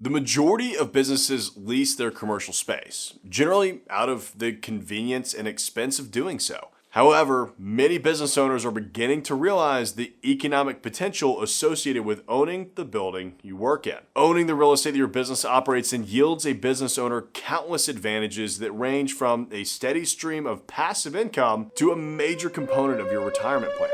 The majority of businesses lease their commercial space, generally out of the convenience and expense of doing so. However, many business owners are beginning to realize the economic potential associated with owning the building you work in. Owning the real estate that your business operates in yields a business owner countless advantages that range from a steady stream of passive income to a major component of your retirement plan.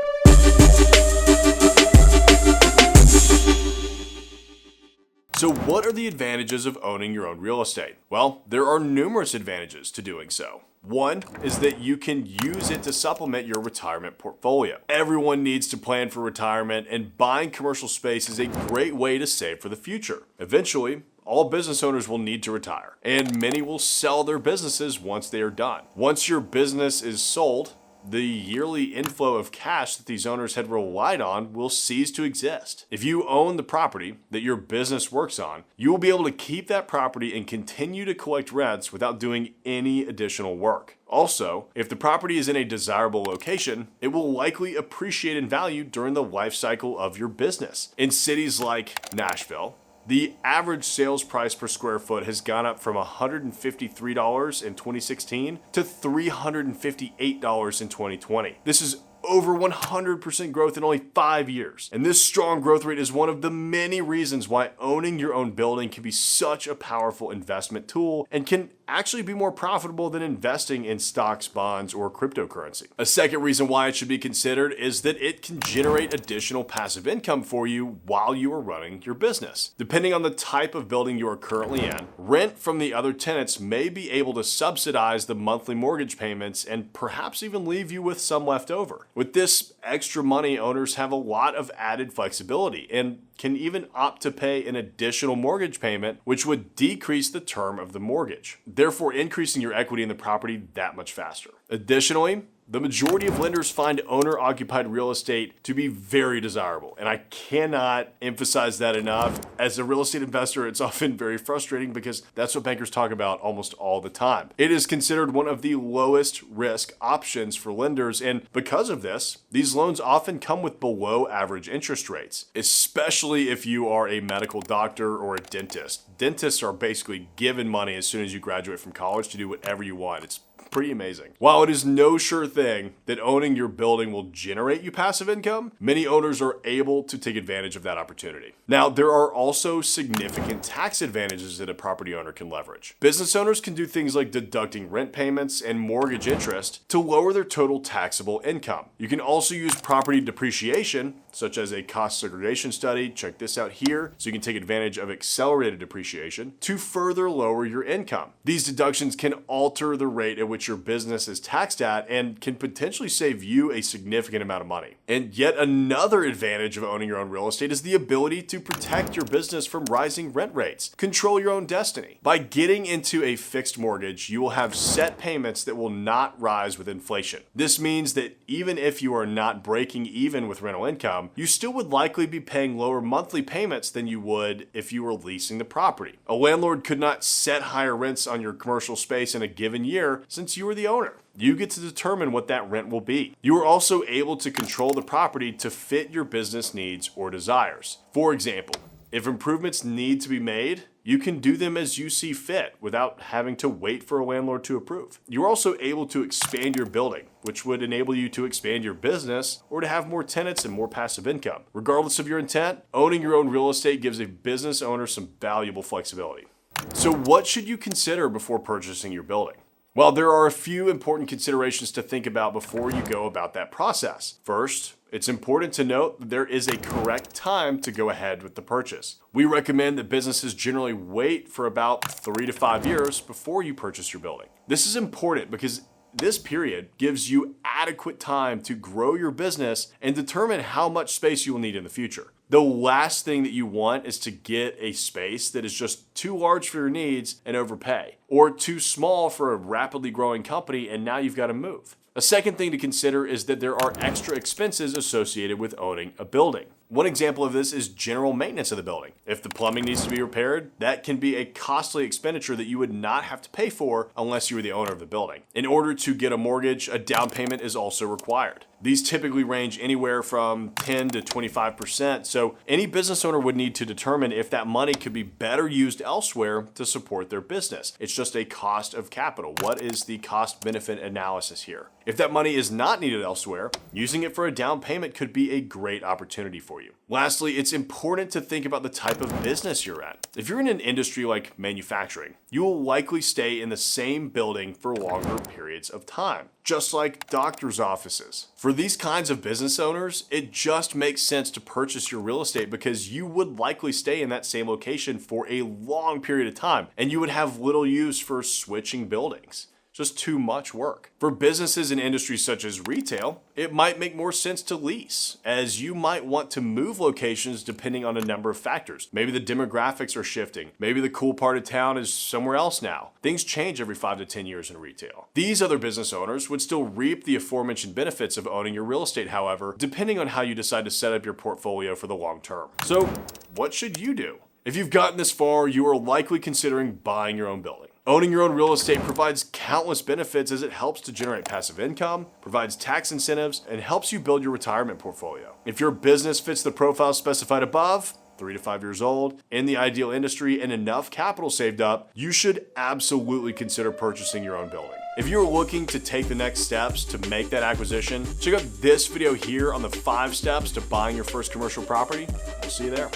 So what are the advantages of owning your own real estate? Well, there are numerous advantages to doing so. One is that you can use it to supplement your retirement portfolio. Everyone needs to plan for retirement, and buying commercial space is a great way to save for the future. Eventually, all business owners will need to retire, and many will sell their businesses once they are done. Once your business is sold, the yearly inflow of cash that these owners had relied on will cease to exist. If you own the property that your business works on, you will be able to keep that property and continue to collect rents without doing any additional work. Also, if the property is in a desirable location, it will likely appreciate in value during the life cycle of your business. In cities like Nashville, the average sales price per square foot has gone up from $153 in 2016 to $358 in 2020. This is over 100% growth in only 5 years. And this strong growth rate is one of the many reasons why owning your own building can be such a powerful investment tool and can actually be more profitable than investing in stocks, bonds, or cryptocurrency. A second reason why it should be considered is that it can generate additional passive income for you while you are running your business. Depending on the type of building you are currently in, rent from the other tenants may be able to subsidize the monthly mortgage payments and perhaps even leave you with some left over. With this extra money, owners have a lot of added flexibility and can even opt to pay an additional mortgage payment, which would decrease the term of the mortgage, therefore increasing your equity in the property that much faster. Additionally, the majority of lenders find owner-occupied real estate to be very desirable, and I cannot emphasize that enough. As a real estate investor, it's often very frustrating because that's what bankers talk about almost all the time. It is considered one of the lowest risk options for lenders, and because of this, these loans often come with below average interest rates, especially if you are a medical doctor or a dentist. Dentists are basically given money as soon as you graduate from college to do whatever you want. It's pretty amazing. While it is no sure thing that owning your building will generate you passive income, many owners are able to take advantage of that opportunity. Now, there are also significant tax advantages that a property owner can leverage. Business owners can do things like deducting rent payments and mortgage interest to lower their total taxable income. You can also use property depreciation, such as a cost segregation study, check this out here, so you can take advantage of accelerated depreciation to further lower your income. These deductions can alter the rate at which your business is taxed at and can potentially save you a significant amount of money. And yet another advantage of owning your own real estate is the ability to protect your business from rising rent rates. Control your own destiny. By getting into a fixed mortgage, you will have set payments that will not rise with inflation. This means that even if you are not breaking even with rental income, you still would likely be paying lower monthly payments than you would if you were leasing the property. A landlord could not set higher rents on your commercial space in a given year since you are the owner. You get to determine what that rent will be. You are also able to control the property to fit your business needs or desires. For example, if improvements need to be made, you can do them as you see fit without having to wait for a landlord to approve. You're also able to expand your building, which would enable you to expand your business or to have more tenants and more passive income. Regardless of your intent, owning your own real estate gives a business owner some valuable flexibility. So what should you consider before purchasing your building? Well, there are a few important considerations to think about before you go about that process. First, it's important to note that there is a correct time to go ahead with the purchase. We recommend that businesses generally wait for about 3 to 5 years before you purchase your building. This is important because this period gives you adequate time to grow your business and determine how much space you will need in the future. The last thing that you want is to get a space that is just too large for your needs and overpay, or too small for a rapidly growing company and now you've got to move. A second thing to consider is that there are extra expenses associated with owning a building. One example of this is general maintenance of the building. If the plumbing needs to be repaired, that can be a costly expenditure that you would not have to pay for unless you were the owner of the building. In order to get a mortgage, a down payment is also required. These typically range anywhere from 10 to 25%, so any business owner would need to determine if that money could be better used elsewhere to support their business. It's just a cost of capital. What is the cost-benefit analysis here? If that money is not needed elsewhere, using it for a down payment could be a great opportunity for you. Lastly, it's important to think about the type of business you're at. If you're in an industry like manufacturing, you will likely stay in the same building for longer periods of time, just like doctors' offices. For these kinds of business owners, it just makes sense to purchase your real estate because you would likely stay in that same location for a long period of time, and you would have little use for switching buildings. Just too much work. For businesses in industries such as retail, it might make more sense to lease, as you might want to move locations depending on a number of factors. Maybe the demographics are shifting. Maybe the cool part of town is somewhere else now. Things change every 5 to 10 years in retail. These other business owners would still reap the aforementioned benefits of owning your real estate, however, depending on how you decide to set up your portfolio for the long term. So, what should you do? If you've gotten this far, you are likely considering buying your own building. Owning your own real estate provides countless benefits as it helps to generate passive income, provides tax incentives, and helps you build your retirement portfolio. If your business fits the profile specified above, 3 to 5 years old, in the ideal industry, and enough capital saved up, you should absolutely consider purchasing your own building. If you're looking to take the next steps to make that acquisition, check out this video here on the 5 steps to buying your first commercial property. I'll see you there.